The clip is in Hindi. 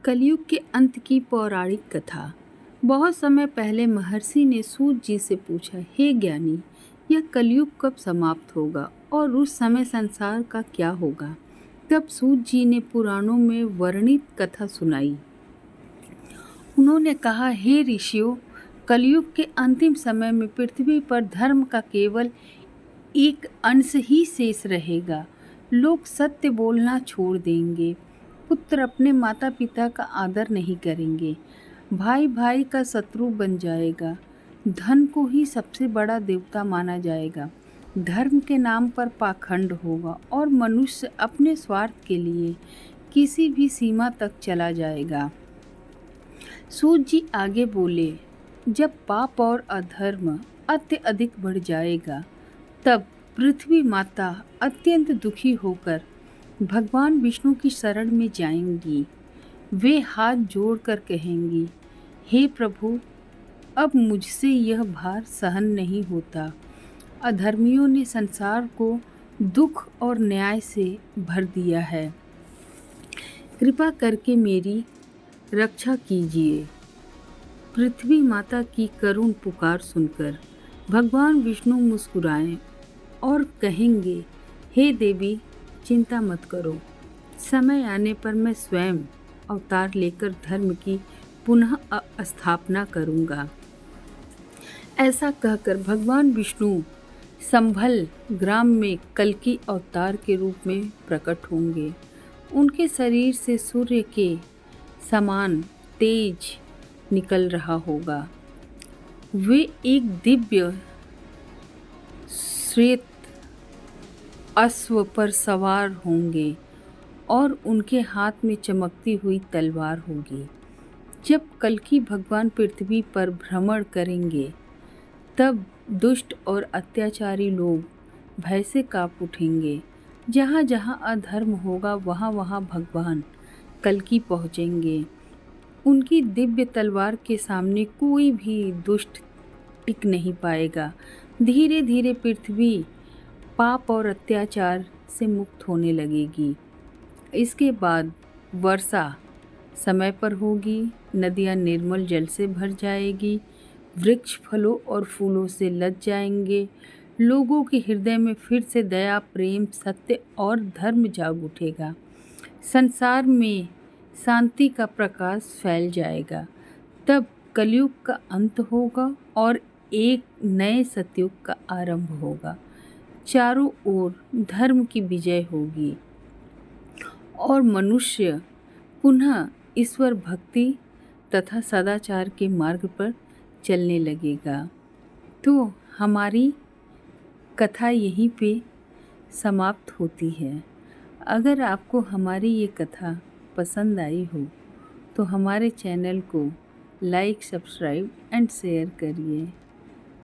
कलयुग के अंत की पौराणिक कथा। बहुत समय पहले महर्षि ने सूत जी से पूछा, हे ज्ञानी, यह कलयुग कब समाप्त होगा और उस समय संसार का क्या होगा। तब सूत जी ने पुराणों में वर्णित कथा सुनाई। उन्होंने कहा, हे ऋषियों, कलयुग के अंतिम समय में पृथ्वी पर धर्म का केवल एक अंश ही शेष रहेगा। लोग सत्य बोलना छोड़ देंगे, पुत्र अपने माता पिता का आदर नहीं करेंगे, भाई भाई का शत्रु बन जाएगा, धन को ही सबसे बड़ा देवता माना जाएगा, धर्म के नाम पर पाखंड होगा और मनुष्य अपने स्वार्थ के लिए किसी भी सीमा तक चला जाएगा। सूत जी आगे बोले, जब पाप और अधर्म अत्यधिक बढ़ जाएगा, तब पृथ्वी माता अत्यंत दुखी होकर भगवान विष्णु की शरण में जाएंगी। वे हाथ जोड़कर कहेंगी, हे प्रभु, अब मुझसे यह भार सहन नहीं होता। अधर्मियों ने संसार को दुख और न्याय से भर दिया है। कृपा करके मेरी रक्षा कीजिए। पृथ्वी माता की करुण पुकार सुनकर भगवान विष्णु मुस्कुराएं और कहेंगे, हे देवी, चिंता मत करो, समय आने पर मैं स्वयं अवतार लेकर धर्म की पुनः स्थापना करूंगा। ऐसा कहकर भगवान विष्णु संभल ग्राम में कल्कि अवतार के रूप में प्रकट होंगे। उनके शरीर से सूर्य के समान तेज निकल रहा होगा। वे एक दिव्य श्वेत अश्व पर सवार होंगे और उनके हाथ में चमकती हुई तलवार होगी। जब कल्कि भगवान पृथ्वी पर भ्रमण करेंगे, तब दुष्ट और अत्याचारी लोग भय से कांप उठेंगे। जहाँ जहाँ अधर्म होगा, वहाँ वहाँ भगवान कल्कि पहुँचेंगे। उनकी दिव्य तलवार के सामने कोई भी दुष्ट टिक नहीं पाएगा। धीरे धीरे पृथ्वी पाप और अत्याचार से मुक्त होने लगेगी। इसके बाद वर्षा समय पर होगी, नदियाँ निर्मल जल से भर जाएगी, वृक्ष फलों और फूलों से लद जाएंगे, लोगों के हृदय में फिर से दया, प्रेम, सत्य और धर्म जाग उठेगा। संसार में शांति का प्रकाश फैल जाएगा। तब कलयुग का अंत होगा और एक नए सतयुग का आरंभ होगा। चारों ओर धर्म की विजय होगी और मनुष्य पुनः ईश्वर भक्ति तथा सदाचार के मार्ग पर चलने लगेगा। तो हमारी कथा यहीं पे समाप्त होती है। अगर आपको हमारी ये कथा पसंद आई हो तो हमारे चैनल को लाइक, सब्सक्राइब एंड शेयर करिए।